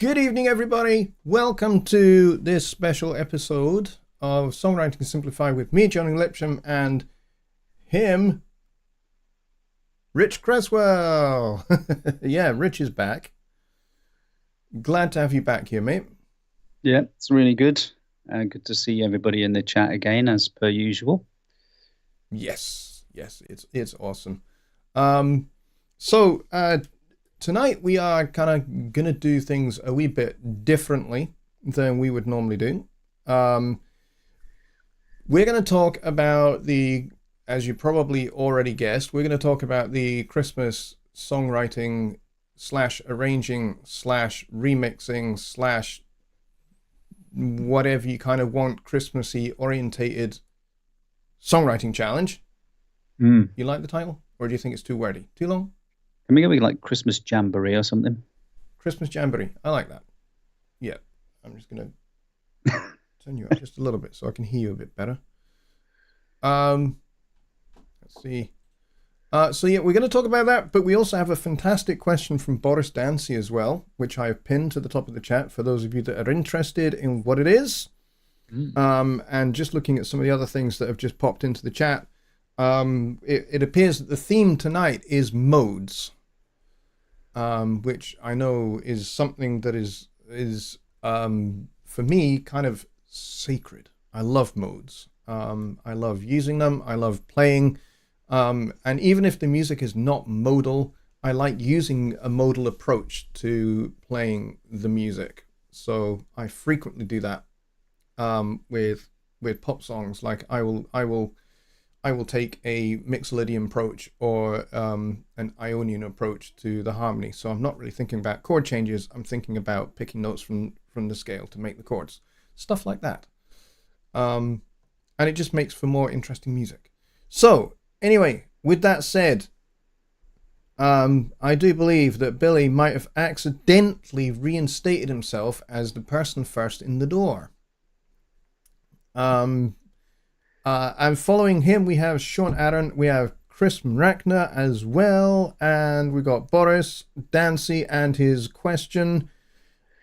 Good evening, everybody. Welcome to this special episode of Songwriting Simplified with me, Jonny Lipsham, and him, Rich Cresswell. Yeah, Rich is back. Glad to have you back here, mate. Yeah, it's really good. Good to see everybody in the chat again, as per usual. Yes, it's awesome. So tonight we are kind of gonna do things a wee bit differently than we would normally do. We're gonna talk about as you probably already guessed, we're gonna talk about the Christmas songwriting slash arranging slash remixing slash whatever you kind of want Christmassy orientated songwriting challenge. Mm. You like the title, or do you think it's too wordy, too long? Can we go with like Christmas Jamboree or something? Christmas Jamboree. I like that. Yeah. I'm just going to turn you up just a little bit so I can hear you a bit better. Let's see. So yeah, we're going to talk about that, but we also have a fantastic question from Boris Dancy as well, which I have pinned to the top of the chat for those of you that are interested in what it is. And just looking at some of the other things that have just popped into the chat, it appears that the theme tonight is modes, which I know is something that is for me kind of sacred. I love modes. I love using them. I love playing. And even if the music is not modal, I like using a modal approach to playing the music. So I frequently do that with pop songs. Like I will take a Mixolydian approach or an Ionian approach to the harmony. So I'm not really thinking about chord changes. I'm thinking about picking notes from the scale to make the chords, stuff like that. And it just makes for more interesting music. So anyway, with that said, I do believe that Billy might have accidentally reinstated himself as the person first in the door. And following him, we have Sean Aaron, we have Chris Mrackner as well, and we got Boris Dancy and his question.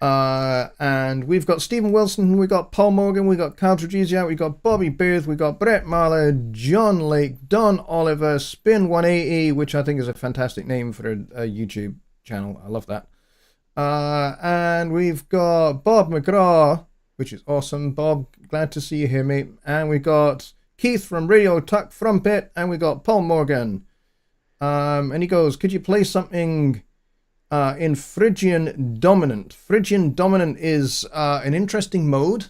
And we've got Stephen Wilson, we got Paul Morgan, we got Carl Tragizia, we got Bobby Booth, we got Brett Marler, John Lake, Don Oliver, Spin 180, which I think is a fantastic name for a YouTube channel. I love that. And we've got Bob McGraw, which is awesome. Bob, glad to see you here, mate. And we got Keith from Radio Tuck Frumpet, and we got Paul Morgan. And he goes, could you play something in Phrygian Dominant? Phrygian Dominant is an interesting mode.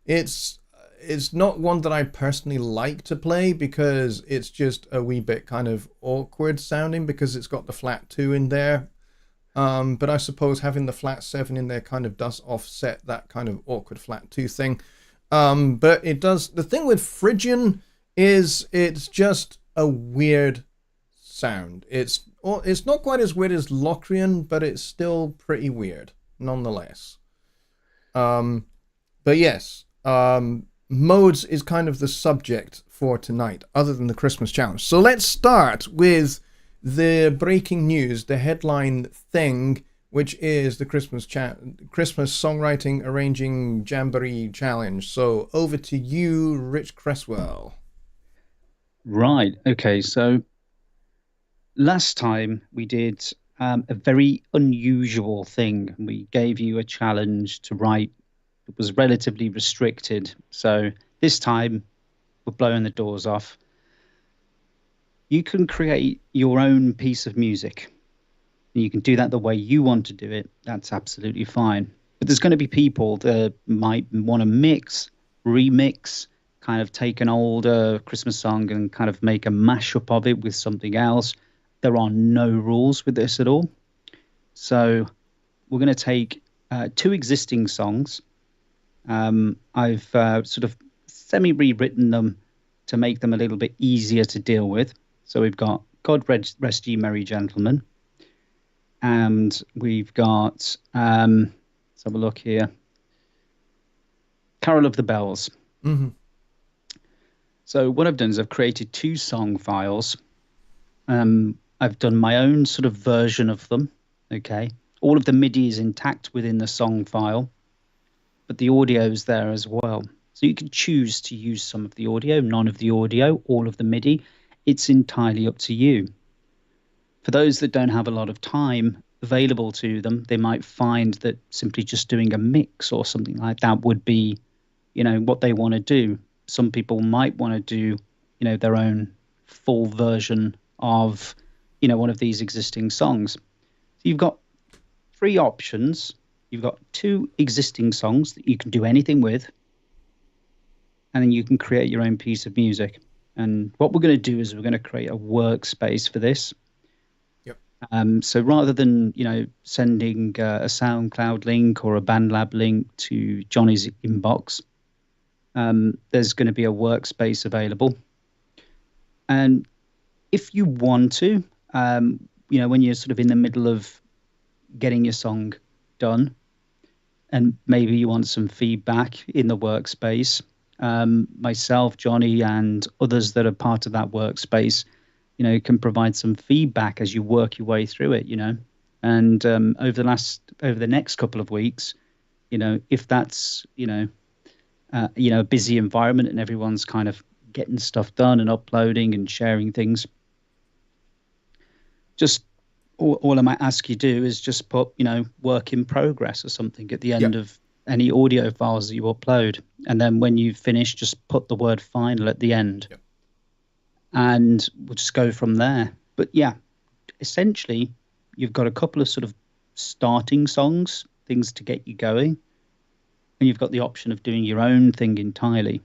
It's not one that I personally like to play because it's just a wee bit kind of awkward sounding because it's got the flat 2 in there. But I suppose having the flat 7 in there kind of does offset that kind of awkward flat 2 thing. But it does. The thing with Phrygian is it's just a weird sound. It's not quite as weird as Locrian, but it's still pretty weird nonetheless. But yes, modes is kind of the subject for tonight, other than the Christmas challenge. So let's start with the breaking news, the headline thing, which is the Christmas songwriting arranging jamboree challenge. So over to you, Rich Cresswell. Right. Okay. So last time we did a very unusual thing. We gave you a challenge to write that was relatively restricted. So this time we're blowing the doors off. You can create your own piece of music. You can do that the way you want to do it. That's absolutely fine. But there's going to be people that might want to remix, kind of take an older Christmas song and kind of make a mashup of it with something else. There are no rules with this at all. So we're going to take 2 existing songs. I've sort of semi-rewritten them to make them a little bit easier to deal with. So we've got God Rest Ye Merry Gentlemen. And we've got, let's have a look here, Carol of the Bells. Mm-hmm. So what I've done is I've created 2 song files. I've done my own sort of version of them, okay? All of the MIDI is intact within the song file, but the audio is there as well. So you can choose to use some of the audio, none of the audio, all of the MIDI. It's entirely up to you. For those that don't have a lot of time available to them, they might find that simply just doing a mix or something like that would be, what they want to do. Some people might want to do, their own full version of, one of these existing songs. So you've got three options. You've got two existing songs that you can do anything with, and then you can create your own piece of music. And what we're going to do is we're going to create a workspace for this. Yep. So rather than, sending a SoundCloud link or a BandLab link to Jonny's inbox, there's going to be a workspace available. And if you want to, when you're sort of in the middle of getting your song done, and maybe you want some feedback in the workspace, myself, Jonny, and others that are part of that workspace, can provide some feedback as you work your way through it, And over the next couple of weeks, if that's, a busy environment and everyone's kind of getting stuff done and uploading and sharing things, just all I might ask you to do is just put, work in progress or something at the end Yep. of any audio files that you upload. And then when you finish, just put the word final at the end. Yep. And we'll just go from there. But yeah, essentially, you've got a couple of sort of starting songs, things to get you going. And you've got the option of doing your own thing entirely.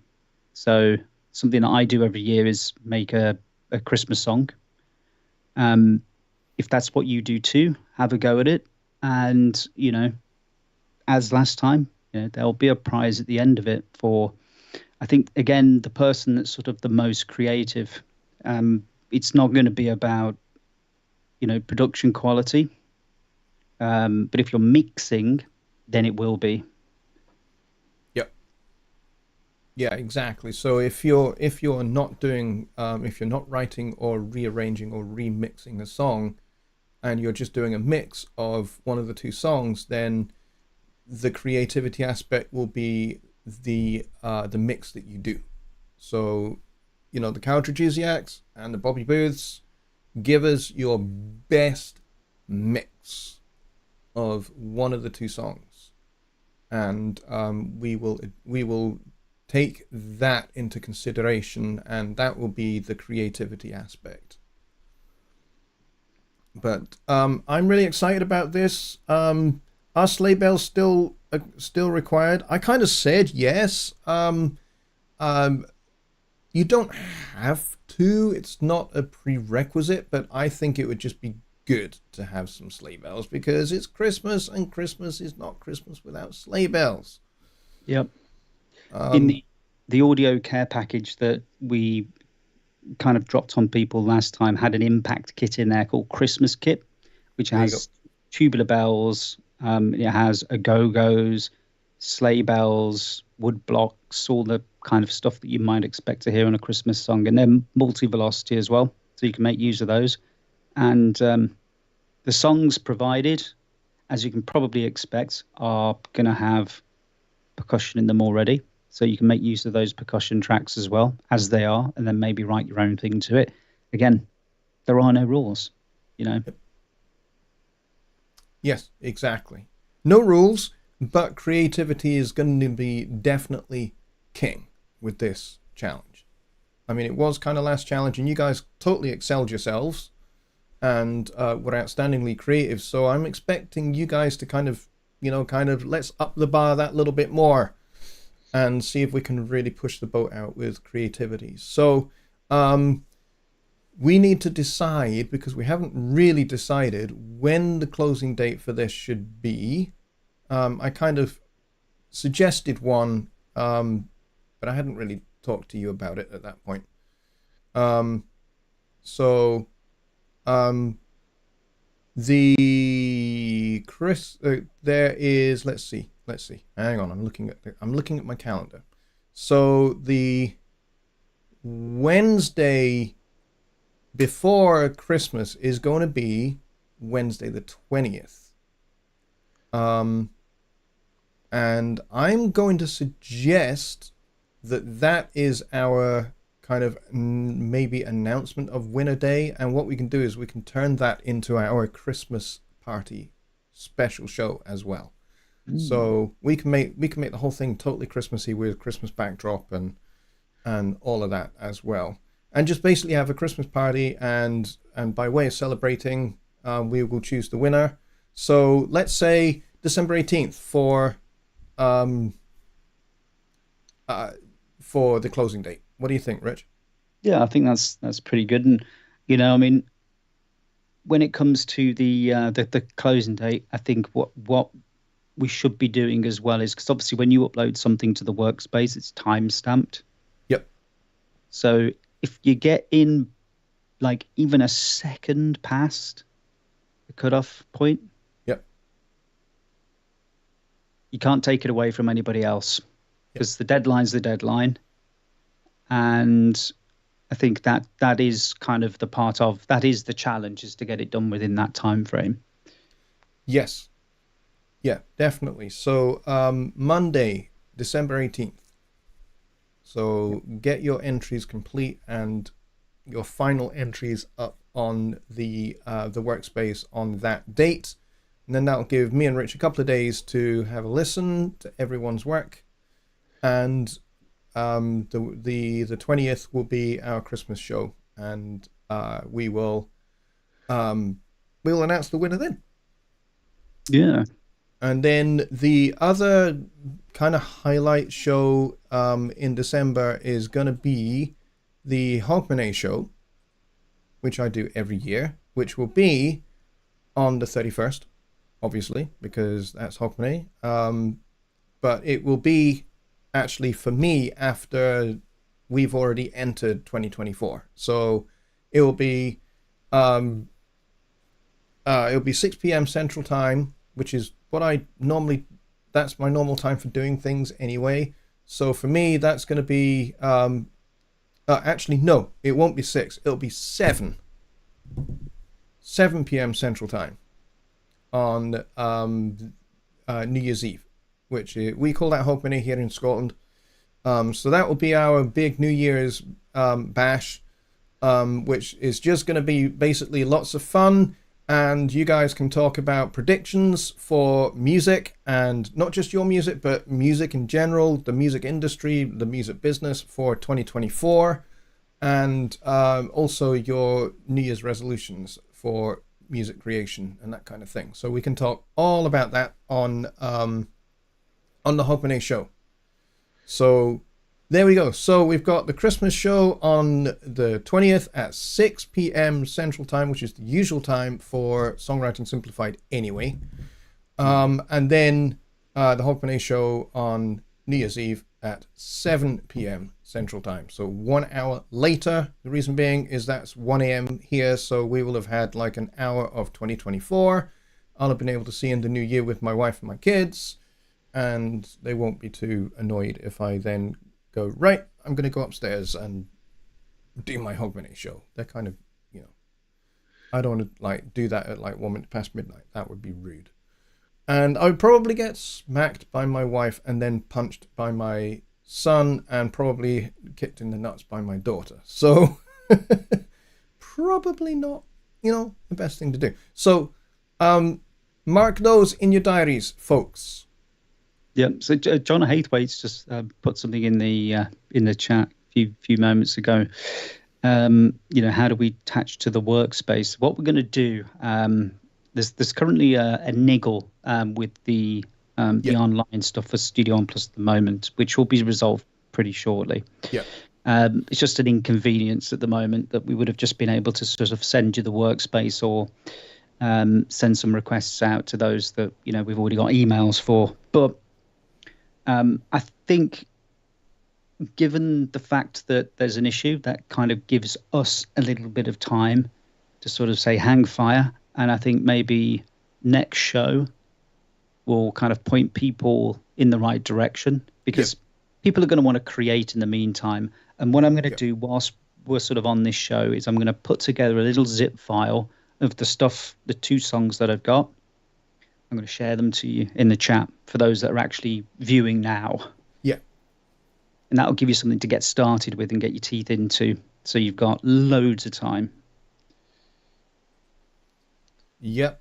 So something that I do every year is make a Christmas song. If that's what you do too, have a go at it. And, as last time, there'll be a prize at the end of it for, I think, again, the person that's sort of the most creative. It's not going to be about, production quality. But if you're mixing, then it will be. Yep. Yeah, exactly. So if you're not doing if you're not writing or rearranging or remixing a song, and you're just doing a mix of one of the two songs, then the creativity aspect will be the mix that you do. So, the Countryjuiceacs and the Bobby Booths, give us your best mix of one of the two songs, and we will take that into consideration, and that will be the creativity aspect. But I'm really excited about this. Are sleigh bells still required? I kind of said yes. Um, you don't have to. It's not a prerequisite, but I think it would just be good to have some sleigh bells because it's Christmas, and Christmas is not Christmas without sleigh bells. Yep. In Um, the audio care package that we kind of dropped on people last time had an impact kit in there called Christmas Kit, which there you go. has tubular bells, it has a-go-go's, sleigh bells, wood blocks, all the kind of stuff that you might expect to hear on a Christmas song, and then multi-velocity as well, so you can make use of those. And the songs provided, as you can probably expect, are going to have percussion in them already. So you can make use of those percussion tracks as well as they are, and then maybe write your own thing to it. Again, there are no rules. Yes, exactly. No rules, but creativity is going to be definitely king with this challenge. I mean, it was kind of last challenge, and you guys totally excelled yourselves and were outstandingly creative. So I'm expecting you guys to kind of let's up the bar that little bit more and see if we can really push the boat out with creativity. So we need to decide, because we haven't really decided when the closing date for this should be. I kind of suggested one, but I hadn't really talked to you about it at that point. Um, so um, the Chris there is, let's see, hang on, I'm looking at my calendar. So the Wednesday before Christmas is going to be Wednesday the 20th. Um, and I'm going to suggest that that is our kind of maybe announcement of winner day. And what we can do is we can turn that into our Christmas party special show as well. Mm. So we can make the whole thing totally Christmassy with Christmas backdrop and all of that as well, and just basically have a Christmas party. And by way of celebrating, we will choose the winner. So let's say December 18th um uh for the closing date. What do you think, Rich? Yeah, I think that's pretty good. And I mean, when it comes to the closing date, I think what we should be doing as well is because obviously when you upload something to the workspace, it's time stamped. Yep. So if you get in like even a second past the cutoff point, Yep. you can't take it away from anybody else Yep. because the deadline's the deadline. And I think that is kind of the part of that is the challenge is to get it done within that time frame. Yes. Yeah, definitely. So Monday, December 18th. Yep. So get your entries complete and your final entries up on the workspace on that date. And then that'll give me and Rich a couple of days to have a listen to everyone's work. And the 20th will be our Christmas show, and um, we will announce the winner then. Yeah. And then the other kind of highlight show in December is going to be the Hogmanay show, which I do every year, which will be on the 31st, obviously, because that's Hogmanay. But it will be actually for me after we've already entered 2024. So it will be um, it'll be 6 p.m. Central Time, which is what I normally that's my normal time for doing things anyway. So for me, that's going to be actually no, it won't be six. It'll be 7 p.m. Central Time on New Year's Eve, which we call that Hogmanay here in Scotland. So that will be our big New Year's bash, which is just going to be basically lots of fun. And you guys can talk about predictions for music, and not just your music, but music in general, the music industry, the music business for 2024, and also your New Year's resolutions for music creation and that kind of thing. So we can talk all about that on the Hope and A show. So there we go. So we've got the Christmas show on the 20th at 6 p.m. Central Time, which is the usual time for Songwriting Simplified anyway. And then the Hope and A show on New Year's Eve at 7 p.m. Central Time. So 1 hour later. The reason being is that's 1 a.m. here. So we will have had like an hour of 2024. I'll have been able to see in the new year with my wife and my kids. And they won't be too annoyed if I then go, right, I'm going to go upstairs and do my Hogmanay show. They're kind of, I don't want to like do that at like 1 minute past midnight. That would be rude. And I would probably get smacked by my wife and then punched by my son and probably kicked in the nuts by my daughter. So probably not, the best thing to do. So mark those in your diaries, folks. Yeah. So John Hathwaite's just put something in the chat a few moments ago. How do we attach to the workspace? What we're going to do, there's currently a niggle with the Yeah, online stuff for Studio One Plus at the moment, which will be resolved pretty shortly. yeah, It's just an inconvenience at the moment that we would have just been able to sort of send you the workspace or send some requests out to those that we've already got emails for. But I think given the fact that there's an issue, that kind of gives us a little bit of time to sort of say hang fire. And I think maybe next show will kind of point people in the right direction yep, because people are going to want to create in the meantime. And what I'm going to yep, do whilst we're sort of on this show is I'm going to put together a little zip file of the stuff, the two songs that I've got. I'm going to share them to you in the chat for those that are actually viewing now. Yeah. And that'll give you something to get started with and get your teeth into. So you've got loads of time. Yep.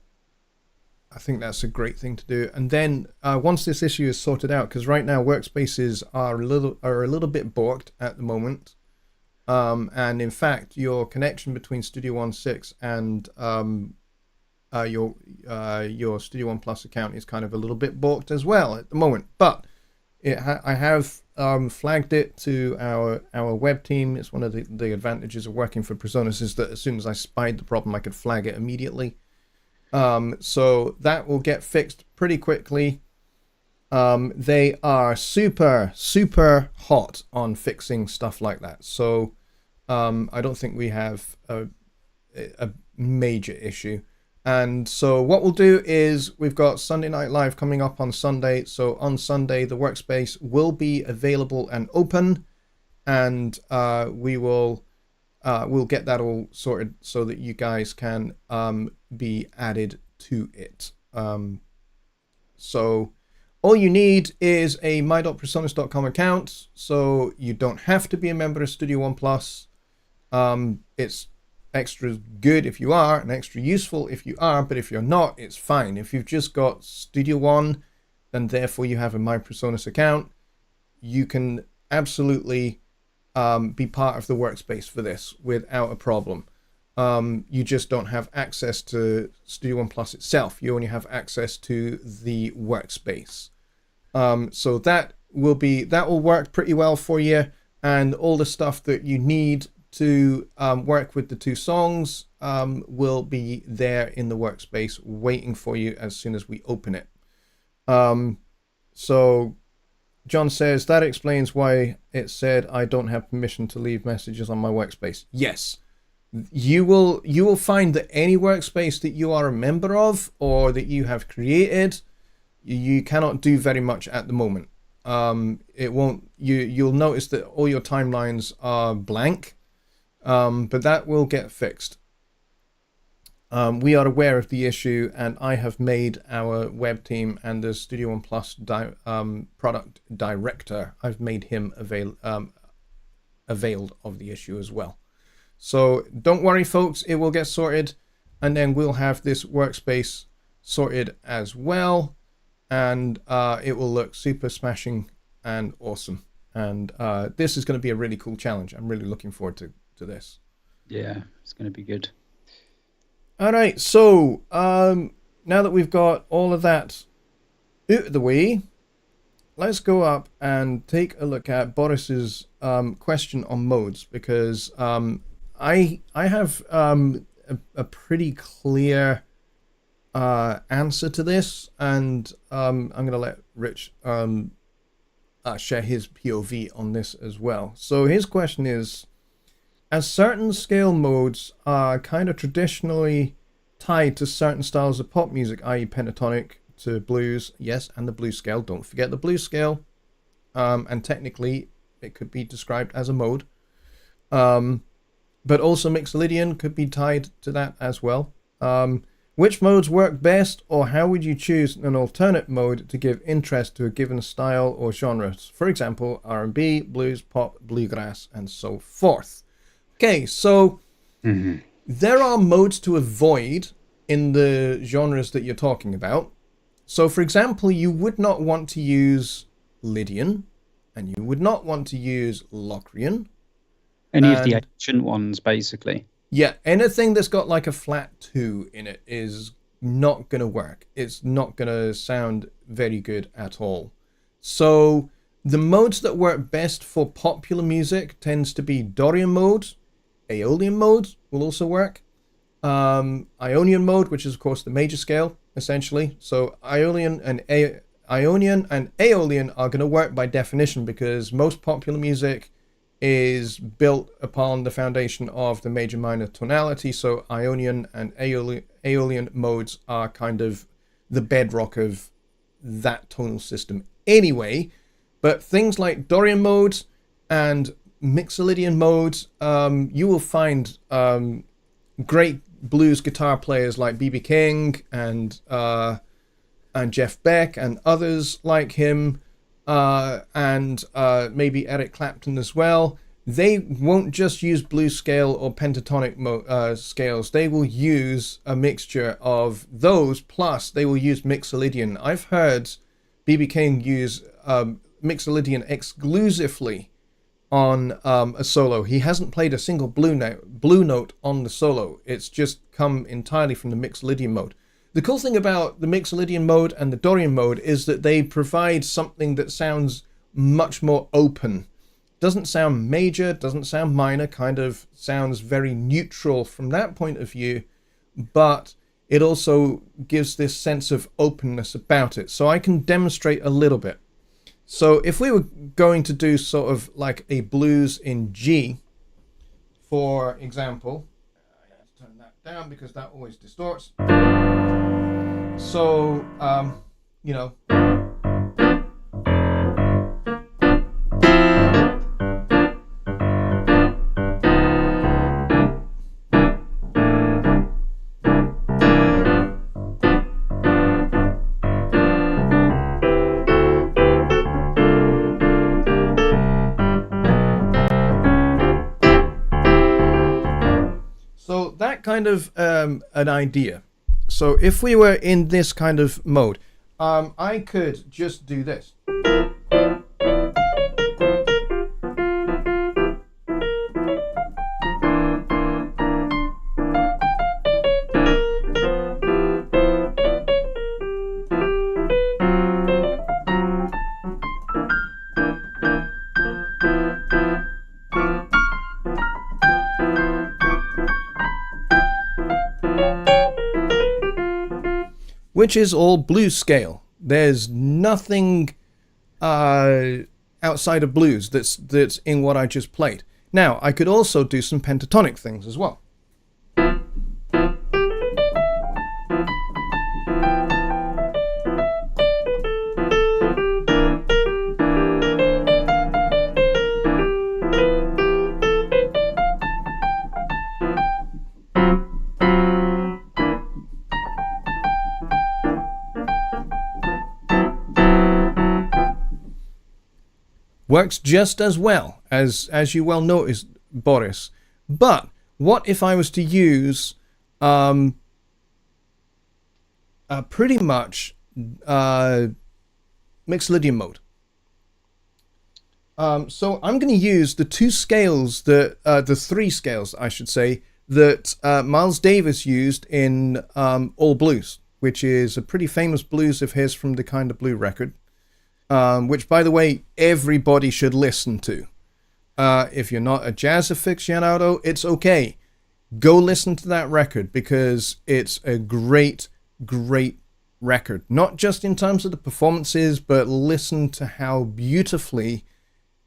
I think that's a great thing to do. And then once this issue is sorted out, because right now workspaces are a little bit balked at the moment. And in fact, your connection between Studio One 6 and your Studio One Plus account is kind of a little bit balked as well at the moment. But I have flagged it to our web team. It's one of the advantages of working for Presonus is that as soon as I spied the problem, I could flag it immediately. So that will get fixed pretty quickly. They are super, super hot on fixing stuff like that. So I don't think we have a major issue. And so what we'll do is we've got Sunday Night Live coming up on Sunday. So on Sunday, the workspace will be available and open. And we'll get that all sorted so that you guys can be added to it. So all you need is a my.presonus.com account. So you don't have to be a member of Studio One Plus. It's extra good if you are and extra useful if you are, but if you're not, it's fine. If you've just got Studio One and therefore you have a My Presonus account, you can absolutely be part of the workspace for this without a problem. You just don't have access to Studio One Plus itself. You only have access to the workspace. So that will work pretty well for you, and all the stuff that you need to work with the two songs will be there in the workspace waiting for you as soon as we open it. So John says that explains why it said I don't have permission to leave messages on my workspace. Yes, you will find that any workspace that you are a member of or that you have created, you cannot do very much at the moment. It won't. You'll notice that all your timelines are blank. But that will get fixed. We are aware of the issue, and I have made our web team and the Studio One Plus product director, I've made him availed of the issue as well. So don't worry, folks, it will get sorted, and then we'll have this workspace sorted as well, and it will look super smashing and awesome. And this is going to be a really cool challenge. I'm really looking forward to this. Yeah, it's going to be good. All right, so now that we've got all of that out of the way, let's go up and take a look at Boris's question on modes, because I have a pretty clear answer to this, and I'm going to let Rich share his POV on this as well. So his question is, as certain scale modes are kind of traditionally tied to certain styles of pop music, i.e. pentatonic to blues, yes, and the blues scale, don't forget the blues scale, and technically it could be described as a mode, but also Mixolydian could be tied to that as well. Which modes work best, or how would you choose an alternate mode to give interest to a given style or genre? For example, R&B, blues, pop, bluegrass, and so forth. Okay, so there are modes to avoid in the genres that you're talking about. So, for example, you would not want to use Lydian, and you would not want to use Locrian. Any of the ancient ones, basically. Yeah, anything that's got like a flat 2 in it is not going to work. It's not going to sound very good at all. So the modes that work best for popular music tends to be Dorian mode. Aeolian mode will also work. Ionian mode, which is of course the major scale, essentially. So Ionian and Aeolian are going to work by definition, because most popular music is built upon the foundation of the major minor tonality. So Ionian and Aeolian modes are kind of the bedrock of that tonal system anyway. But things like Dorian modes and Mixolydian modes, you will find great blues guitar players like B.B. King and and Jeff Beck and others like him, and maybe Eric Clapton as well, they won't just use blues scale or pentatonic scales. They will use a mixture of those, plus they will use Mixolydian. I've heard B.B. King use Mixolydian exclusively on a solo. He hasn't played a single blue note on the solo. It's just come entirely from the Mixolydian mode. The cool thing about the Mixolydian mode and the Dorian mode is that they provide something that sounds much more open. Doesn't sound major, doesn't sound minor, kind of sounds very neutral from that point of view, but it also gives this sense of openness about it. So I can demonstrate a little bit. So if we were going to do sort of like a blues in G, for example, I have to turn that down because that always distorts. So, you know. So that kind of an idea. So if we were in this kind of mode, I could just do this. Which is all blues scale. There's nothing outside of blues that's in what I just played. Now, I could also do some pentatonic things as well. Works just as well, as you well noticed, Boris. But what if I was to use pretty much Mixolydian mode? So I'm going to use the two scales the three scales, I should say, that Miles Davis used in All Blues, which is a pretty famous blues of his from the Kind of Blue record. Which, by the way, everybody should listen to. If you're not a jazz aficionado, it's okay. Go listen to that record because it's a great, great record. Not just in terms of the performances, but listen to how beautifully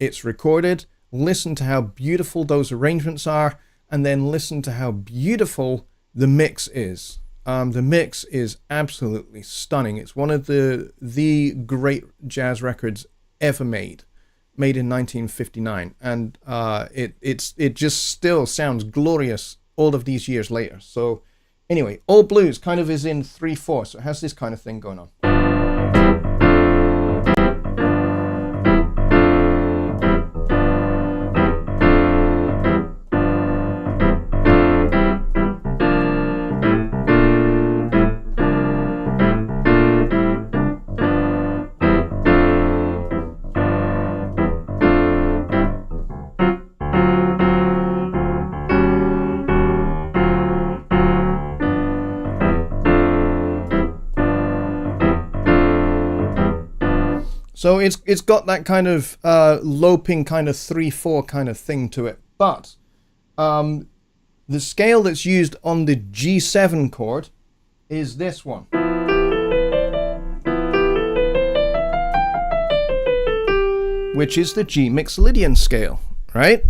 it's recorded. Listen to how beautiful those arrangements are. And then listen to how beautiful the mix is. The mix is absolutely stunning. It's one of the great jazz records ever made in 1959, and it just still sounds glorious all of these years later. So anyway, All Blues kind of is in 3/4, so it has this kind of thing going on. So it's got that kind of loping kind of 3/4 kind of thing to it. But the scale that's used on the G7 chord is this one. Which is the G Mixolydian scale, right?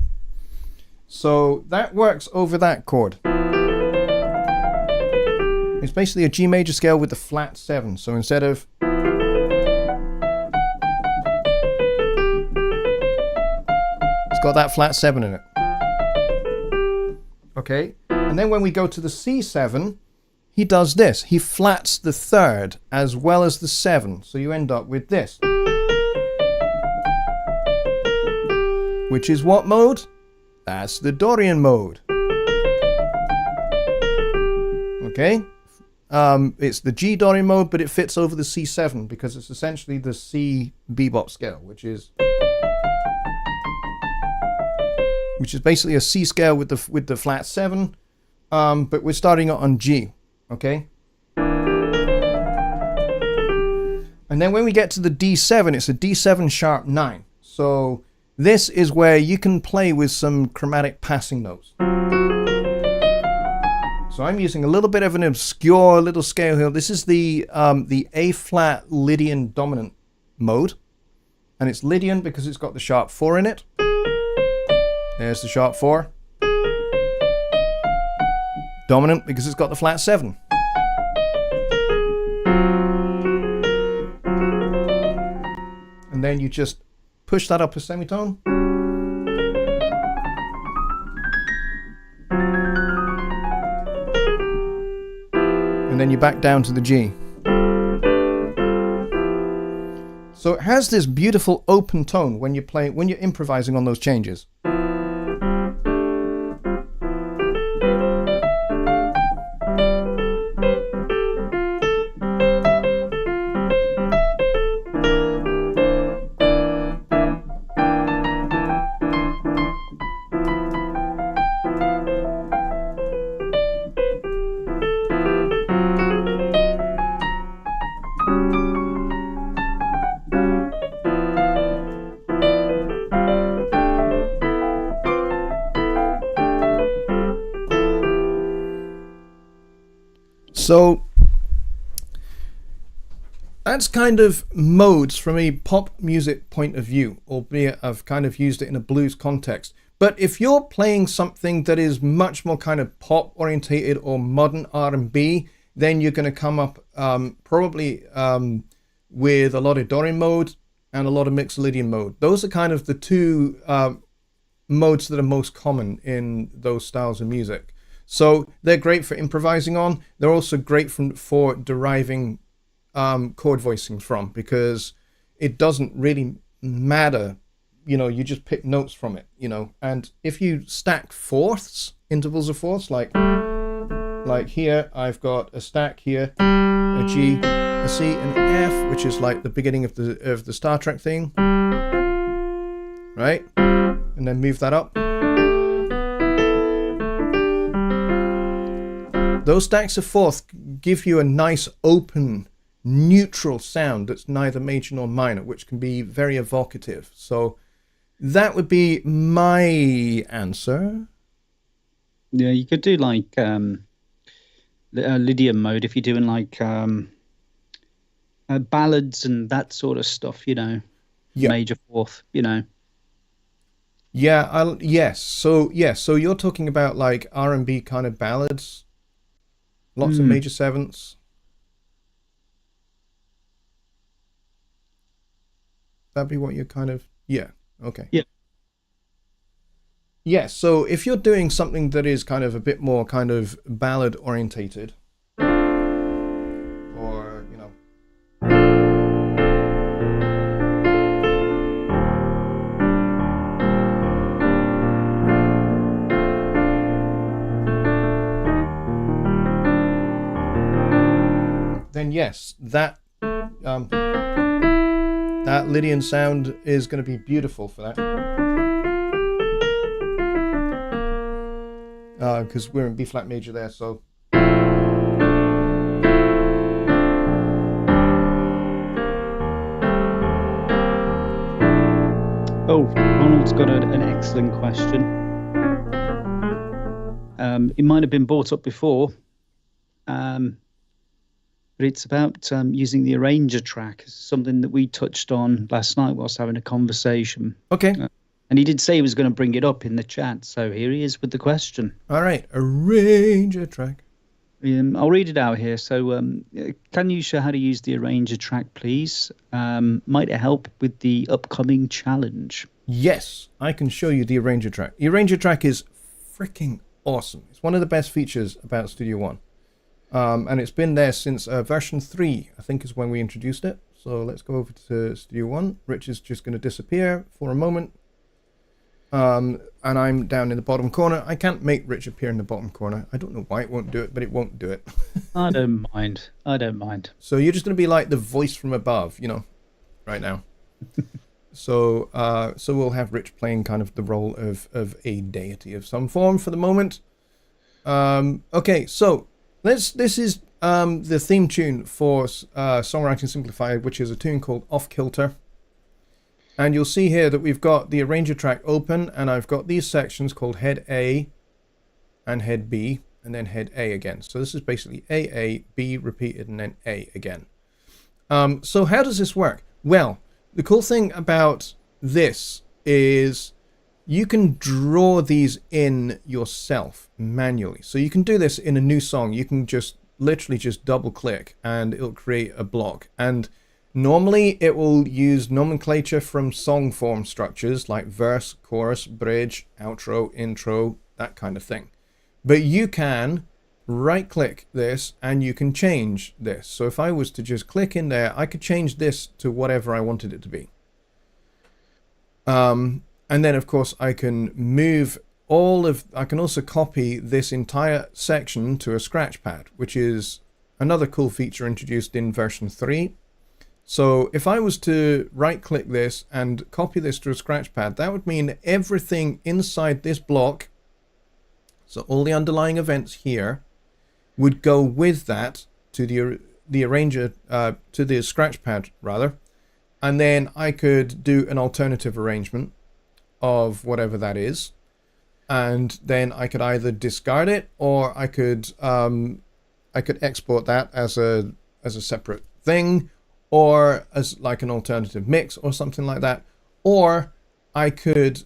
So that works over that chord. It's basically a G major scale with the flat 7. So instead of got that flat 7 in it. Okay, and then when we go to the C7, he does this. He flats the third as well as the 7. So you end up with this. Which is what mode? That's the Dorian mode. Okay? It's the G Dorian mode, but it fits over the C7 because it's essentially the C bebop scale, which is basically a C scale with the flat 7, but we're starting it on G. Okay? And then when we get to the D7, it's a D7 sharp 9. So this is where you can play with some chromatic passing notes. So I'm using a little bit of an obscure little scale here. This is the A flat Lydian dominant mode, and it's Lydian because it's got the sharp 4 in it. There's the sharp 4. Dominant because it's got the flat 7. And then you just push that up a semitone. And then you back down to the G. So it has this beautiful open tone when you're improvising on those changes. So that's kind of modes from a pop music point of view, albeit I've kind of used it in a blues context. But if you're playing something that is much more kind of pop orientated or modern R&B, then you're going to come up probably with a lot of Dorian mode and a lot of Mixolydian mode. Those are kind of the two modes that are most common in those styles of music. So they're great for improvising on. They're also great for deriving chord voicing from, because it doesn't really matter. You know, you just pick notes from it, you know. And if you stack fourths, intervals of fourths, like here, I've got a stack here, a G, a C, and an F, which is like the beginning of the Star Trek theme, right? And then move that up. Those stacks of fourth give you a nice open, neutral sound that's neither major nor minor, which can be very evocative. So that would be my answer. Yeah, you could do like Lydian mode if you're doing like ballads and that sort of stuff, you know. Yeah. Major fourth, you know. Yeah, yes. So you're talking about like R&B kind of ballads. Lots of major sevenths. That'd be what you're kind of... Yeah, okay. Yeah. Yeah, so if you're doing something that is kind of a bit more kind of ballad orientated, or, you know... then yes, that Lydian sound is going to be beautiful for that. Because we're in B flat major there, so. Oh, Ronald's got an excellent question. It might have been brought up before. But it's about using the arranger track, something that we touched on last night whilst having a conversation. Okay. And he did say he was going to bring it up in the chat, so here he is with the question. All right, arranger track. I'll read it out here. So can you show how to use the arranger track, please? Might it help with the upcoming challenge? Yes, I can show you the arranger track. The arranger track is freaking awesome. It's one of the best features about Studio One. And it's been there since version 3, I think is when we introduced it. So let's go over to Studio One. Rich is just going to disappear for a moment. And I'm down in the bottom corner. I can't make Rich appear in the bottom corner. I don't know why it won't do it, but it won't do it. I don't mind. I don't mind. So you're just going to be like the voice from above, you know, right now. So we'll have Rich playing kind of the role of a deity of some form for the moment. Okay, so this is the theme tune for Songwriting Simplified, which is a tune called Off Kilter. And you'll see here that we've got the arranger track open, and I've got these sections called Head A and Head B, and then Head A again. So this is basically A, B repeated, and then A again. So how does this work? Well, the cool thing about this is you can draw these in yourself manually. So you can do this in a new song. You can just literally just double click and it'll create a block. And normally it will use nomenclature from song form structures like verse, chorus, bridge, outro, intro, that kind of thing. But you can right click this and you can change this. So if I was to just click in there, I could change this to whatever I wanted it to be. And then of course I can move I can also copy this entire section to a scratch pad, which is another cool feature introduced in version 3. So if I was to right click this and copy this to a scratch pad, that would mean everything inside this block, so all the underlying events here, would go with that to the arranger, to the scratch pad rather, and then I could do an alternative arrangement of whatever that is, and then I could either discard it or I could export that as a separate thing, or as like an alternative mix or something like that. Or I could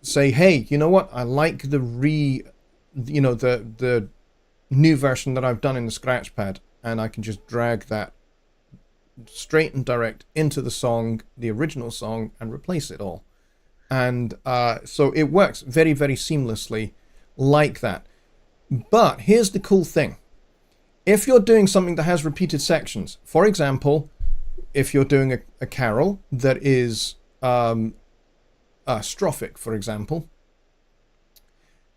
say, hey, you know what? I like the new version that I've done in the scratch pad, and I can just drag that straight and direct into the song, the original song, and replace it all. And so it works very, very seamlessly like that. But here's the cool thing. If you're doing something that has repeated sections, for example, if you're doing a carol that is strophic, for example,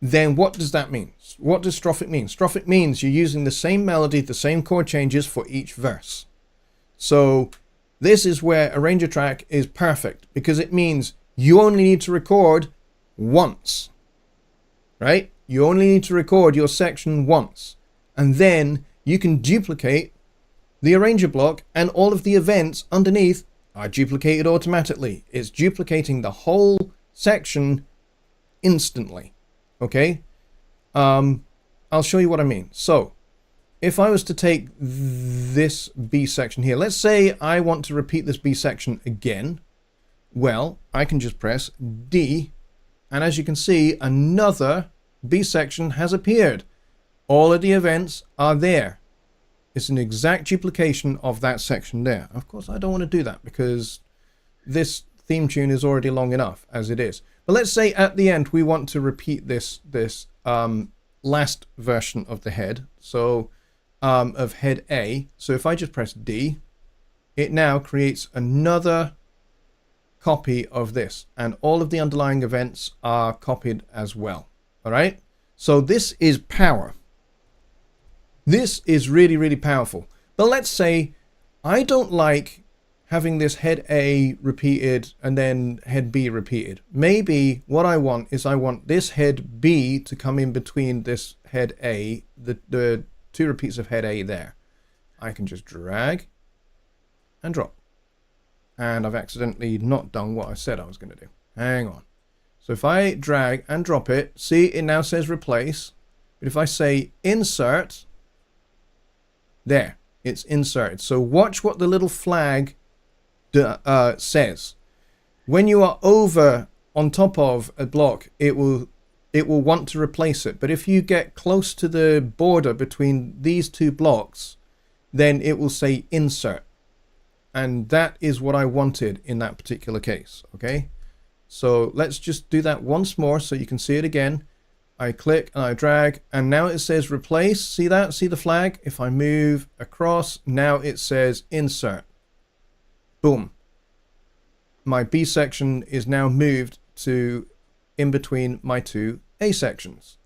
then what does that mean? What does strophic mean? Strophic means you're using the same melody, the same chord changes for each verse. So this is where arranger track is perfect, because it means you only need to record once, right? You only need to record your section once, and then you can duplicate the arranger block, and all of the events underneath are duplicated automatically. It's duplicating the whole section instantly. Okay? I'll show you what I mean. So, if I was to take this B section here, let's say I want to repeat this B section again. Well, I can just press D, and as you can see, another B section has appeared. All of the events are there. It's an exact duplication of that section there. Of course, I don't want to do that because this theme tune is already long enough as it is. But let's say at the end we want to repeat this last version of the head, so of head A. So if I just press D, it now creates another copy of this, and all of the underlying events are copied as well. All right. So this is power. This is really, really powerful. But let's say I don't like having this head A repeated and then head B repeated. Maybe what I want is I want this head B to come in between this head A, the two repeats of head A there. I can just drag and drop. And I've accidentally not done what I said I was going to do. Hang on. So if I drag and drop it, see, it now says replace. But if I say insert, there, it's inserted. So watch what the little flag says. When you are over on top of a block, it will want to replace it. But if you get close to the border between these two blocks, then it will say insert. And that is what I wanted in that particular case. Okay, so let's just do that once more so you can see it again. I click and I drag, and now it says replace. See that? See the flag? If I move across, now it says insert. Boom. My B section is now moved to in between my two A sections.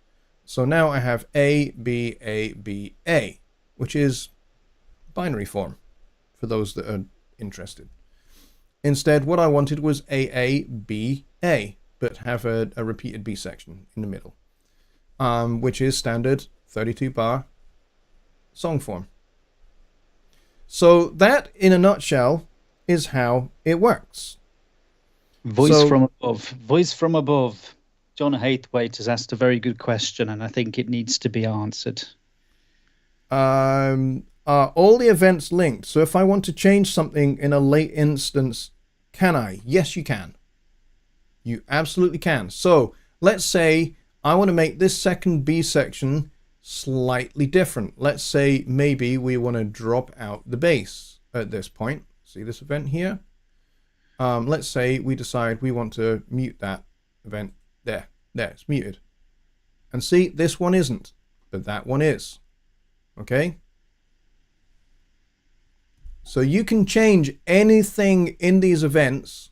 So now I have A, B, A, B, A, which is binary form for those that are interested. Instead, what I wanted was A, A, B, A, but have a repeated B section in the middle, which is standard 32 bar song form. So that, in a nutshell, is how it works. Voice from above. Voice from above. John Hathwaite has asked a very good question, and I think it needs to be answered. Are all the events linked? So if I want to change something in a late instance, can I? Yes, you can. You absolutely can. So let's say I want to make this second B section slightly different. Let's say maybe we want to drop out the bass at this point. See this event here? Let's say we decide we want to mute that event there. There, it's muted. And see, this one isn't, but that one is. Okay? So you can change anything in these events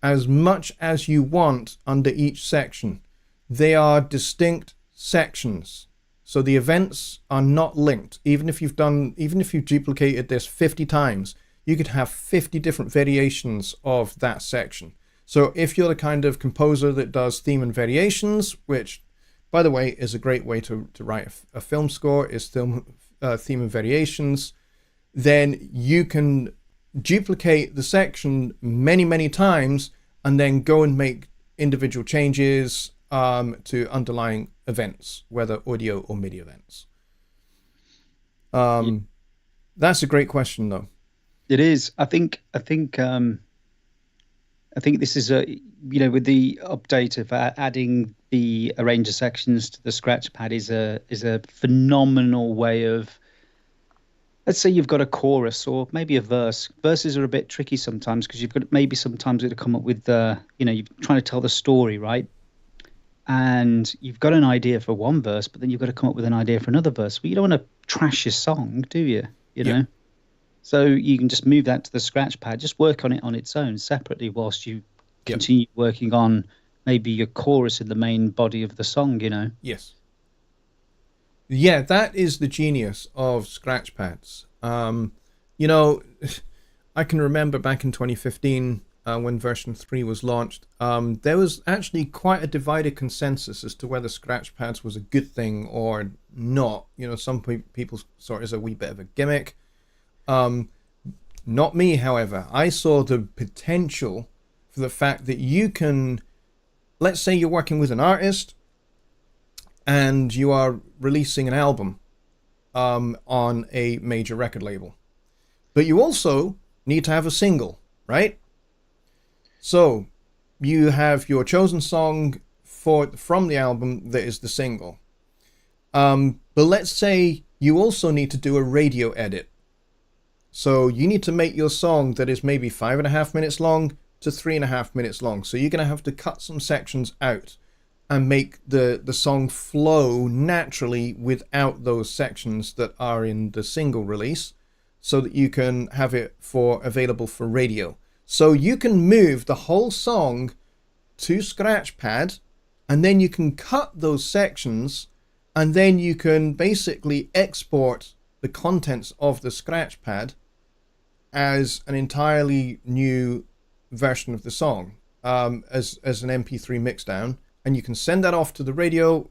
as much as you want under each section. They are distinct sections. So the events are not linked. Even if you've duplicated this 50 times, you could have 50 different variations of that section. So if you're the kind of composer that does theme and variations, which, by the way, is a great way to write a film score, is theme and variations, then you can duplicate the section many, many times and then go and make individual changes to underlying events, whether audio or MIDI events. That's a great question, though. It is. I think this is with the update of adding the arranger sections to the scratch pad is a phenomenal way of, let's say you've got a chorus or maybe a verse. Verses are a bit tricky sometimes because you've got maybe sometimes to come up with you're trying to tell the story, right? And you've got an idea for one verse, but then you've got to come up with an idea for another verse. Well, you don't want to trash your song, do you? You know? Yep. So you can just move that to the scratch pad, just work on it on its own separately whilst you continue working on maybe your chorus in the main body of the song, Yes. Yeah, that is the genius of scratch pads. I can remember back in 2015 when version 3 was launched, there was actually quite a divided consensus as to whether scratch pads was a good thing or not. Some people saw it as a wee bit of a gimmick. Not me, however. I saw the potential for the fact that you can, let's say you're working with an artist and you are releasing an album on a major record label, but you also need to have a single, right? So you have your chosen song from the album that is the single, but let's say you also need to do a radio edit. So you need to make your song that is maybe 5.5 minutes long to 3.5 minutes long. So you're going to have to cut some sections out and make the song flow naturally without those sections that are in the single release so that you can have it available for radio. So you can move the whole song to Scratchpad and then you can cut those sections and then you can basically export the contents of the Scratchpad as an entirely new version of the song, as an MP3 mixdown, and you can send that off to the radio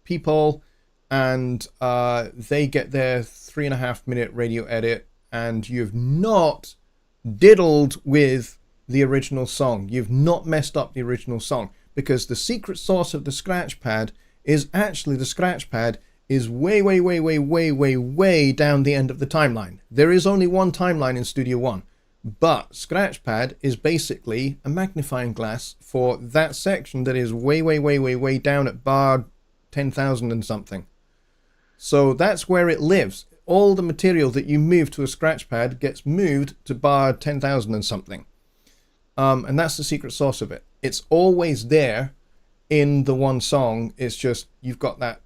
people, and they get their 3.5 minute radio edit, and you've not diddled with the original song. You've not messed up the original song, because the secret sauce of the Scratchpad is actually the Scratchpad is way down the end of the timeline. There is only one timeline in Studio One, but Scratchpad is basically a magnifying glass for that section that is way down at bar 10,000 and something. So that's where it lives. All the material that you move to a Scratchpad gets moved to bar 10,000 and something. And that's the secret sauce of it. It's always there in the one song. It's just you've got that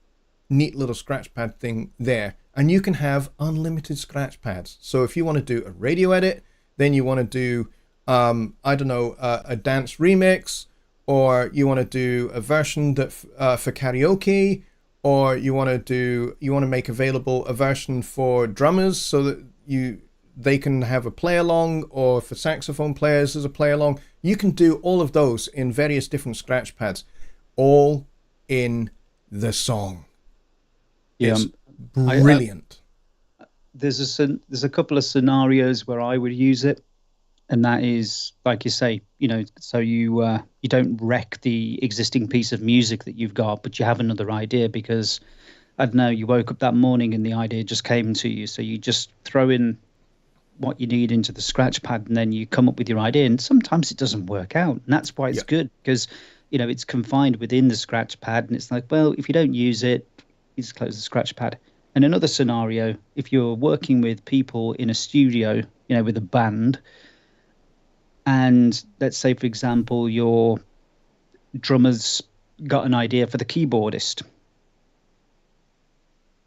neat little scratch pad thing there, and you can have unlimited scratch pads. So if you want to do a radio edit, then you want to do I don't know, a dance remix, or you want to do a version that for karaoke, or you want to make available a version for drummers so that they can have a play along, or for saxophone players as a play along. You can do all of those in various different scratch pads, all in the song. Yeah, It's brilliant. There's a couple of scenarios where I would use it, and that is like you say, so you don't wreck the existing piece of music that you've got, but you have another idea because I don't know, you woke up that morning and the idea just came to you, so you just throw in what you need into the scratch pad, and then you come up with your idea. And sometimes it doesn't work out, and that's why it's good, because it's confined within the scratch pad, and it's like, well, if you don't use it, you just close the scratch pad. And another scenario, if you're working with people in a studio, with a band, and let's say, for example, your drummer's got an idea for the keyboardist,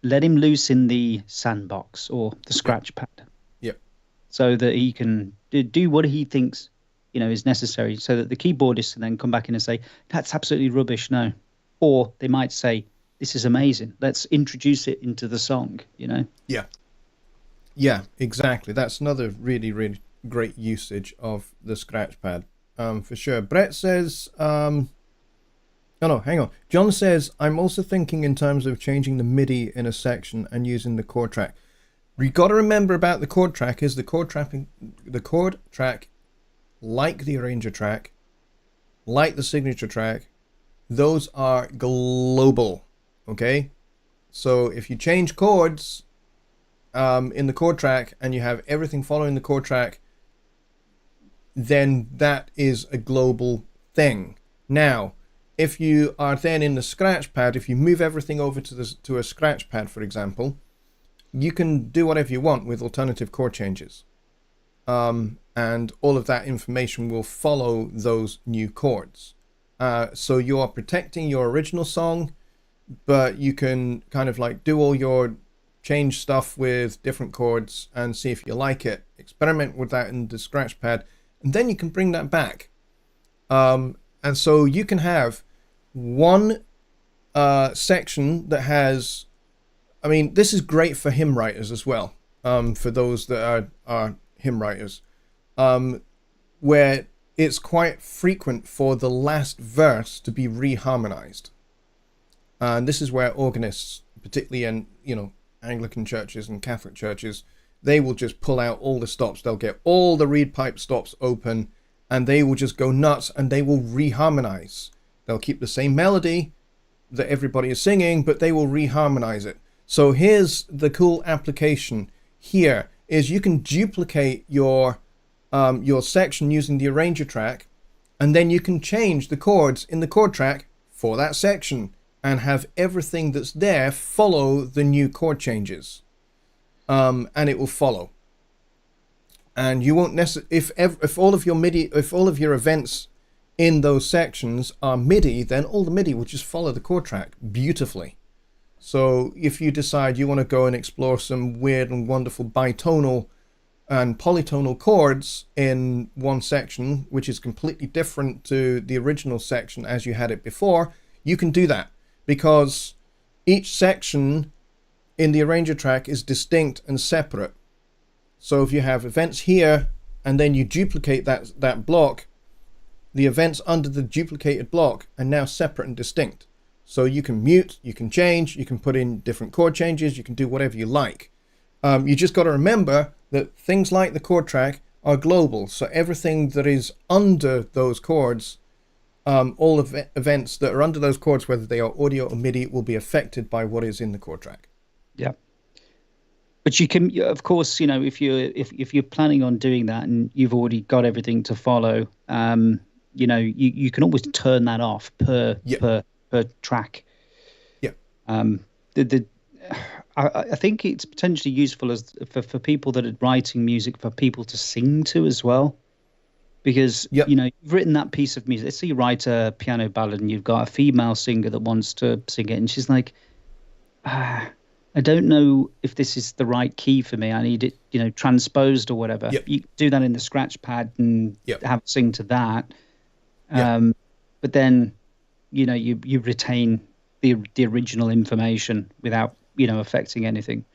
let him loose in the sandbox or the scratch pad, so that he can do what he thinks, is necessary, so that the keyboardist can then come back in and say, that's absolutely rubbish, no. Or they might say, this is amazing, let's introduce it into the song, Yeah, exactly. That's another really, really great usage of the scratch pad, for sure. Brett says, oh no, hang on. John says, I'm also thinking in terms of changing the MIDI in a section and using the chord track. You got to remember about the chord track is the chord track, like the arranger track, like the signature track, those are global. Okay, so if you change chords in the chord track and you have everything following the chord track, then that is a global thing. Now, if you are then in the scratch pad, if you move everything over to a scratch pad, for example, you can do whatever you want with alternative chord changes. And all of that information will follow those new chords. So you are protecting your original song, but you can kind of like do all your change stuff with different chords and see if you like it. Experiment with that in the scratch pad, and then you can bring that back. And so you can have one section that has, I mean, this is great for hymn writers as well, for those that are hymn writers, where it's quite frequent for the last verse to be reharmonized. And this is where organists, particularly in, Anglican churches and Catholic churches, they will just pull out all the stops. They'll get all the reed pipe stops open, and they will just go nuts, and they will reharmonize. They'll keep the same melody that everybody is singing, but they will reharmonize it. So here's the cool application here, is you can duplicate your section using the arranger track, and then you can change the chords in the chord track for that section and have everything that's there follow the new chord changes, and it will follow. And you won't necessarily, if all of your MIDI, if all of your events in those sections are MIDI, then all the MIDI will just follow the chord track beautifully. So if you decide you want to go and explore some weird and wonderful bitonal and polytonal chords in one section, which is completely different to the original section as you had it before, you can do that, because each section in the arranger track is distinct and separate. So if you have events here and then you duplicate that block, the events under the duplicated block are now separate and distinct. So you can mute, you can change, you can put in different chord changes, you can do whatever you like. You just got to remember that things like the chord track are global. So everything that is under those chords, all of events that are under those chords, whether they are audio or MIDI, will be affected by what is in the chord track. Yeah. But you can, of course, if you're planning on doing that and you've already got everything to follow, you can always turn that off per track. Yeah. I think it's potentially useful as for people that are writing music for people to sing to as well. because Yep. you've written that piece of music. Let's say you write a piano ballad and you've got a female singer that wants to sing it, and she's like, ah, I don't know if this is the right key for me. I need it, transposed or whatever. Yep. You do that in the scratch pad and Yep. have it sing to that. Yep. But then, you retain the original information without, affecting anything.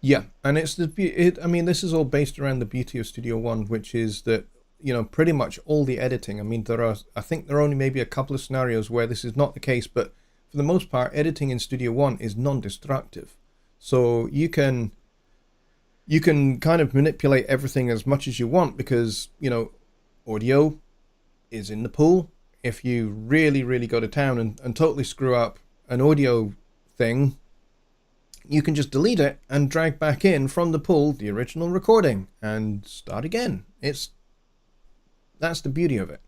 Yeah, and I mean, this is all based around the beauty of Studio One, which is that pretty much all the editing. I mean, I think there are only maybe a couple of scenarios where this is not the case, but for the most part, editing in Studio One is non-destructive. So you can kind of manipulate everything as much as you want because audio is in the pool. If you really, really go to town and totally screw up an audio thing, you can just delete it and drag back in from the pool the original recording and start again. That's the beauty of it.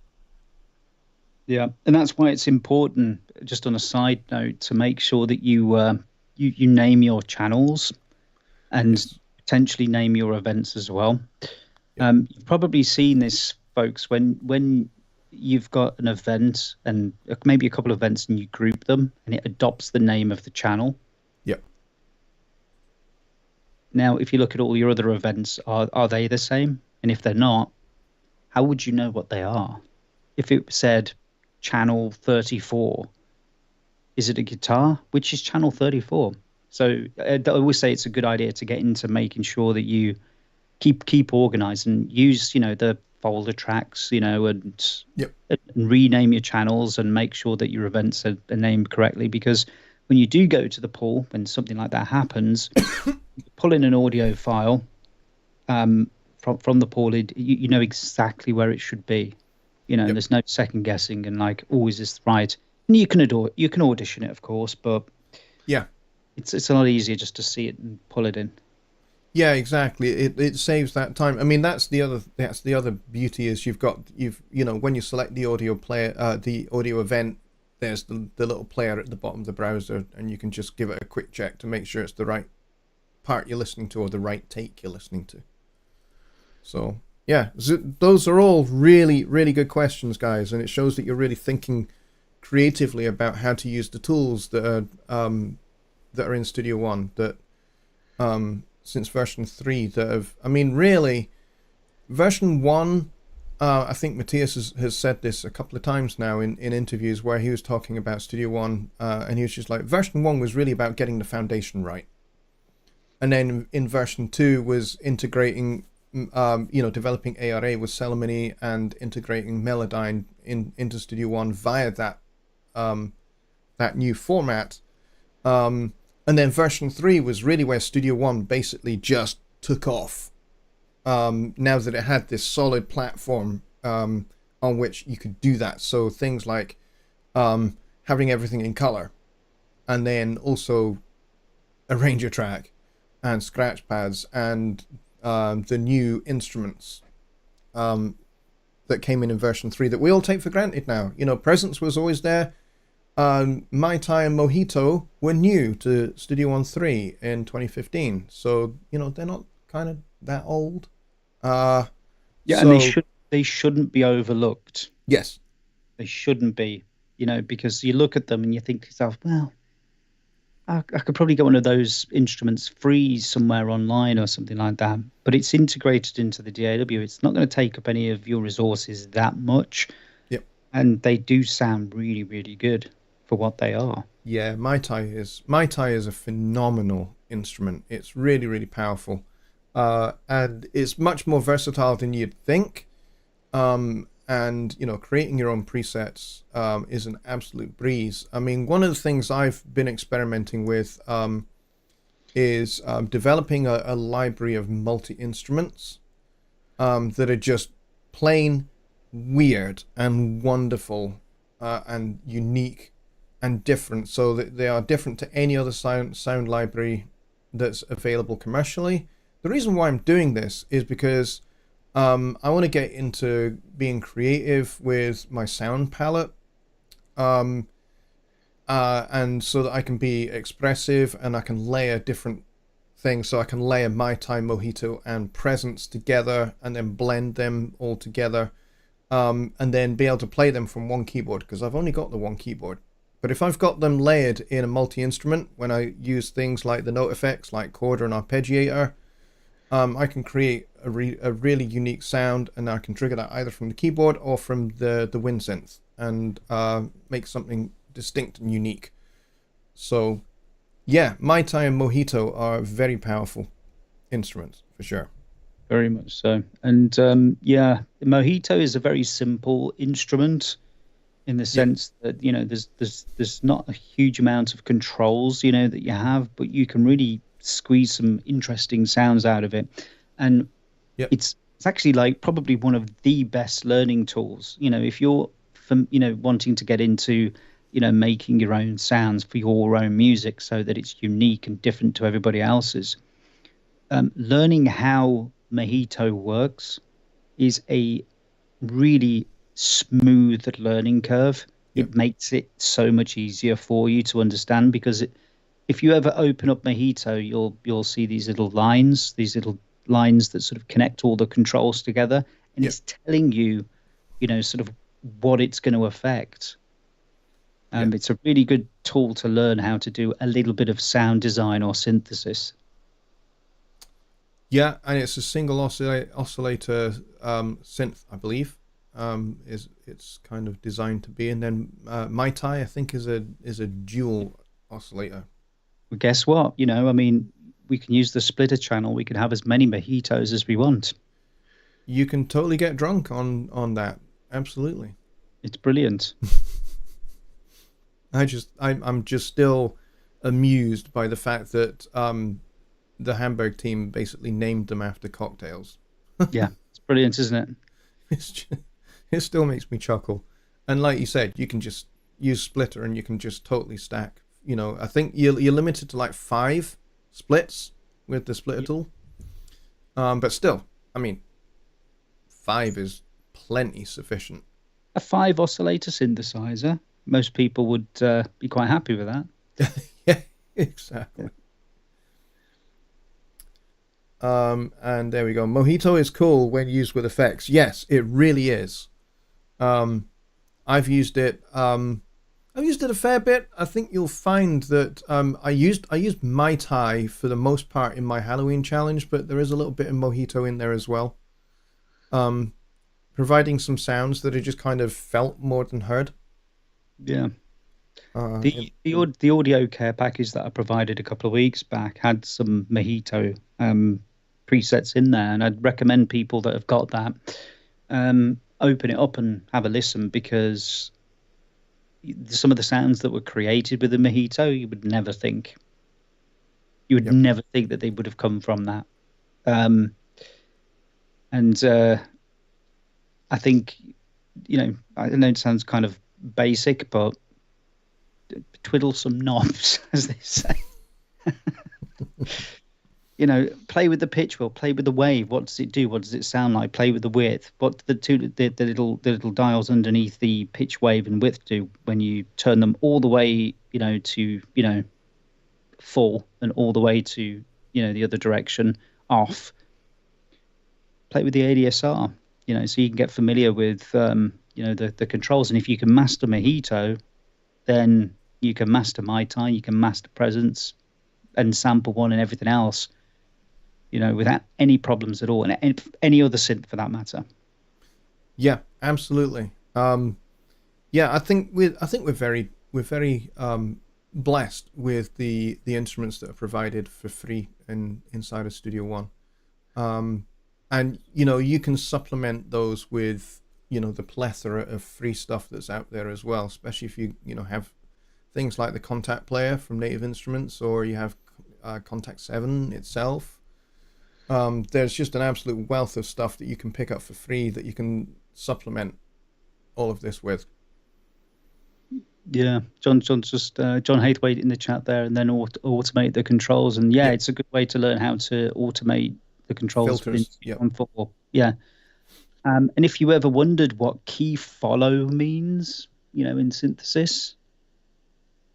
Yeah, and that's why it's important. Just on a side note, to make sure that you name your channels and Yes. potentially name your events as well. Yep. You've probably seen this, folks, when you've got an event and maybe a couple of events and you group them and it adopts the name of the channel. Yep. Now, if you look at all your other events, are they the same? And if they're not, how would you know what they are? If it said channel 34, is it a guitar? Which is channel 34? So I always say it's a good idea to get into making sure that you keep organized and use, the folder tracks, and Yep. and rename your channels and make sure that your events are named correctly. Because when you do go to the pool, when something like that happens, you pull in an audio file from the pool, you know exactly where it should be. And Yep. there's no second guessing and like, oh, is this right? And you can audition it, of course, but Yeah. it's a lot easier just to see it and pull it in. Yeah, exactly. It saves that time. I mean, that's the other beauty is when you select the audio player, the audio event, there's the little player at the bottom of the browser, and you can just give it a quick check to make sure it's the right part you're listening to or the right take you're listening to. So yeah, those are all really, really good questions, guys, and it shows that you're really thinking creatively about how to use the tools that are in Studio One that since version 3 that have, I mean, really, version 1, I think Matthias has said this a couple of times now in interviews where he was talking about Studio One, and he was just like, version 1 was really about getting the foundation right. And then in version 2 was integrating, developing ARA with Celemony and integrating Melodyne into Studio One via that new format. And then version 3 was really where Studio One basically just took off. Now that it had this solid platform on which you could do that. So things like having everything in color, and then also arranger track and scratch pads and the new instruments that came in version 3 that we all take for granted now. Presence was always there. Mai Tai and Mojito were new to Studio One 3 in 2015, so they're not kind of that old. Yeah, so, and they shouldn't be overlooked. Yes, They shouldn't be, because you look at them and you think to yourself, well, I could probably get one of those instruments free somewhere online or something like that. But it's integrated into the DAW. It's not going to take up any of your resources that much. Yep. And they do sound really, really good for what they are. Yeah, Mai Tai is a phenomenal instrument. It's really, really powerful, and it's much more versatile than you'd think. And creating your own presets is an absolute breeze. I mean, one of the things I've been experimenting with is developing a library of multi-instruments that are just plain weird and wonderful and unique and different, so that they are different to any other sound library that's available commercially. The reason why I'm doing this is because I want to get into being creative with my sound palette, and so that I can be expressive and I can layer different things. So I can layer Mai Tai, Mojito, and Presence together and then blend them all together. and then be able to play them from one keyboard because I've only got the one keyboard. But if I've got them layered in a multi-instrument, when I use things like the note effects, like chorder and arpeggiator, I can create a really unique sound, and I can trigger that either from the keyboard or from the wind synth, and make something distinct and unique. So, yeah, Mai Tai and Mojito are very powerful instruments for sure. Very much so. And yeah, the mojito is a very simple instrument in the Yep, sense that, there's not a huge amount of controls, that you have, but you can really squeeze some interesting sounds out of it. And yep, it's actually like probably one of the best learning tools. If you're from, wanting to get into, making your own sounds for your own music so that it's unique and different to everybody else's. Learning how Mojito works is a really smooth learning curve. yep, It makes it so much easier for you to understand because if you ever open up Mojito, you'll see these little lines that sort of connect all the controls together, and yep, it's telling you, sort of what it's going to affect. yep. It's a really good tool to learn how to do a little bit of sound design or synthesis. Yeah, and it's a single oscillator synth, I believe. Is it's kind of designed to be, and then Mai Tai I think is a dual oscillator. Well, guess what? I mean, we can use the splitter channel. We can have as many mojitos as we want. You can totally get drunk on that. Absolutely. It's brilliant. I'm just still amused by the fact that the Hamburg team basically named them after cocktails. Yeah, it's brilliant, isn't it? It's just, it still makes me chuckle. And like you said, you can just use splitter and you can just totally stack. I think you're limited to like 5 splits with the splitter tool. But still, I mean, 5 is plenty sufficient. A five oscillator synthesizer. Most people would be quite happy with that. Yeah, exactly. And there we go. Mojito is cool when used with effects. Yes, it really is. Um, I've used it. I've used it a fair bit. I think you'll find that I used Mai Tai for the most part in my Halloween challenge, but there is a little bit of Mojito in there as well. Um, Providing some sounds that are just kind of felt more than heard. Yeah. Uh, it, The audio care package that I provided a couple of weeks back had some mojito presets in there, and I'd recommend people that have got that open it up and have a listen because some of the sounds that were created with the mojito, you would yep. never think that they would have come from that. Um, and I think, I know it sounds kind of basic, but twiddle some knobs, as they say. Play with the pitch wheel, play with the wave. What does it do? What does it sound like? Play with the width. What do the little dials underneath the pitch, wave, and width do when you turn them all the way, to full and all the way to the other direction off. Play with the ADSR, so you can get familiar with the controls. And if you can master Mojito, then you can master Mai Tai, you can master Presence and Sample One and everything else, without any problems at all, and any other synth for that matter. Yeah, absolutely. Yeah, I think we're very blessed with the instruments that are provided for free inside of Studio One. Um, and you can supplement those with the plethora of free stuff that's out there as well, especially if you have things like the Contact Player from Native Instruments, or you have Contact 7 itself. There's just an absolute wealth of stuff that you can pick up for free that you can supplement all of this with. Yeah, John Hathwaite in the chat there, and then automate the controls. And yeah, Yep. it's a good way to learn how to automate the controls within Filters. Yep. 4. Yeah. And if you ever wondered what key follow means, in synthesis,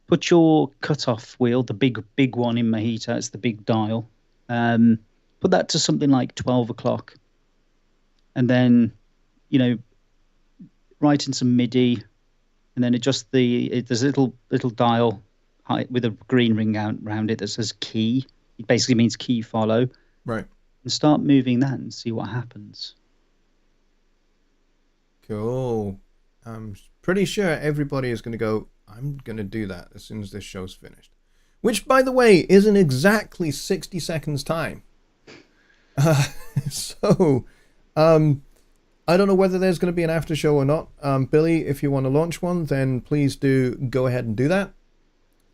put your cutoff wheel, the big one in Mojito, it's the big dial. Put that to something like 12 o'clock, and then, you know, write in some MIDI, and then adjust there's a little dial with a green ring around it that says key. It basically means key follow. Right. And start moving that and see what happens. Cool. I'm pretty sure everybody is going to go, I'm going to do that as soon as this show's finished. Which, by the way, is in exactly 60 seconds time. So, I don't know whether there's going to be an after show or not. Billy, if you want to launch one, then please do go ahead and do that.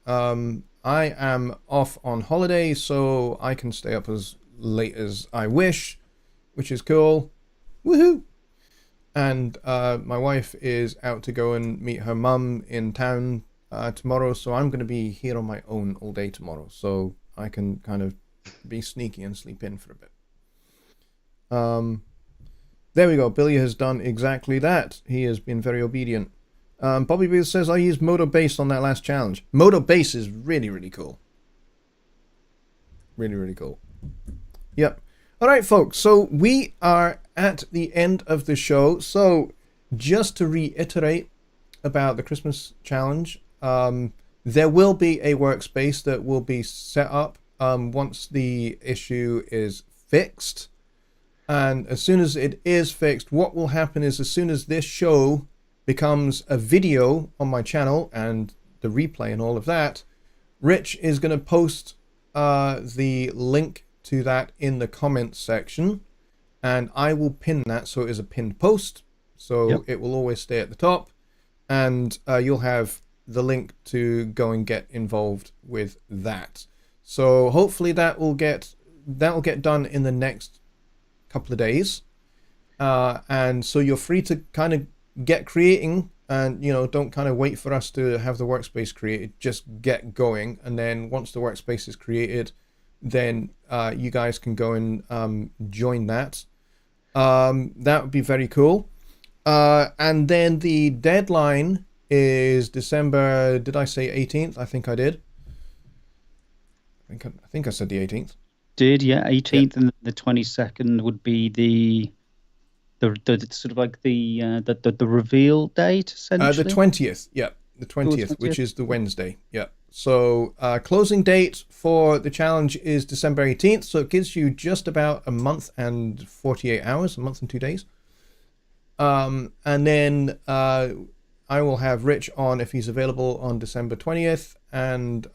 I am off on holiday, so I can stay up as late as I wish, which is cool. Woohoo! And my wife is out to go and meet her mum in town tomorrow, so I'm going to be here on my own all day tomorrow, so I can kind of be sneaky and sleep in for a bit. There we go. Billy has done exactly that. He has been very obedient. Bobby Beale says, I used Modo Bass on that last challenge. Modo Bass is really, really cool. Really, really cool. Yep. All right, folks. So we are at the end of the show. So just to reiterate about the Christmas challenge, there will be a workspace that will be set up once the issue is fixed. And as soon as it is fixed, what will happen is as soon as this show becomes a video on my channel and the replay and all of that, Rich is going to post the link to that in the comments section, and I will pin that so it is a pinned post, so it will always stay at the top, and you'll have the link to go and get involved with that. So hopefully that will get done in the next couple of days, and so you're free to kind of get creating, and don't kind of wait for us to have the workspace created. Just get going, and then once the workspace is created, then you guys can go and join that. That would be very cool. And then the deadline is December, did I say 18th? I think I did. I think I said the 18th. Did, yeah, 18th, and the 22nd would be the sort of like the reveal date, essentially. The 20th, yeah, the 20th, which is the Wednesday, yeah. So closing date for the challenge is December 18th, so it gives you just about a month and 48 hours, a month and 2 days. And then I will have Rich on if he's available on December 20th, and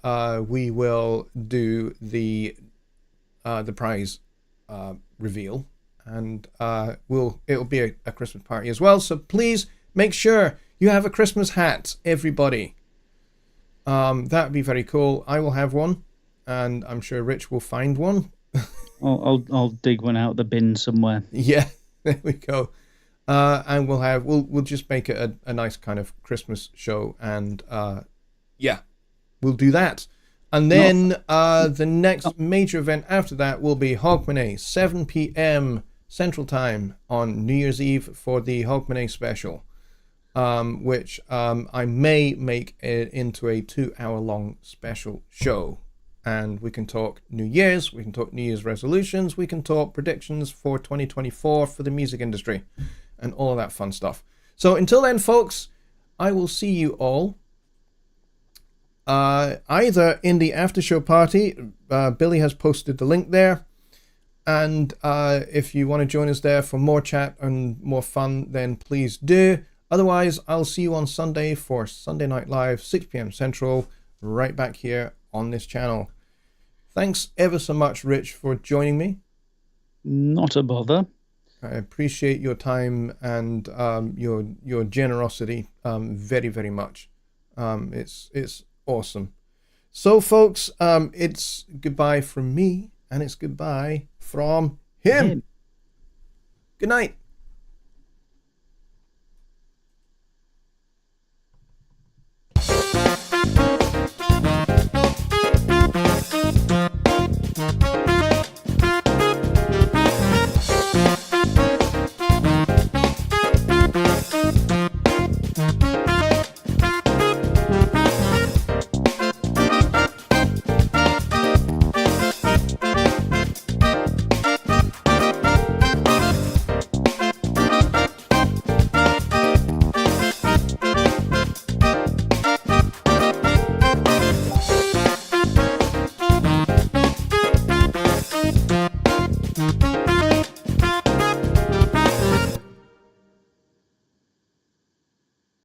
we will do the prize reveal, and it'll be a Christmas party as well. So please make sure you have a Christmas hat, everybody. That would be very cool. I will have one, and I'm sure Rich will find one. I'll dig one out of the bin somewhere. Yeah, there we go. And we'll just make it a nice kind of Christmas show, and we'll do that. And then the next major event after that will be Hogmanay, 7 p.m. Central Time on New Year's Eve for the Hogmanay special, which I may make it into a 2-hour-long special show. And we can talk New Year's, we can talk New Year's resolutions, we can talk predictions for 2024 for the music industry, and all of that fun stuff. So until then, folks, I will see you all either in the after show party. Billy has posted the link there, and if you want to join us there for more chat and more fun, then please do. Otherwise, I'll see you on Sunday for Sunday Night Live, 6 p.m. Central, right back here on this channel. Thanks ever so much, Rich, for joining me. Not a bother. I appreciate your time and your generosity very, very much. It's awesome. So, folks, it's goodbye from me, and it's goodbye from him. Good night.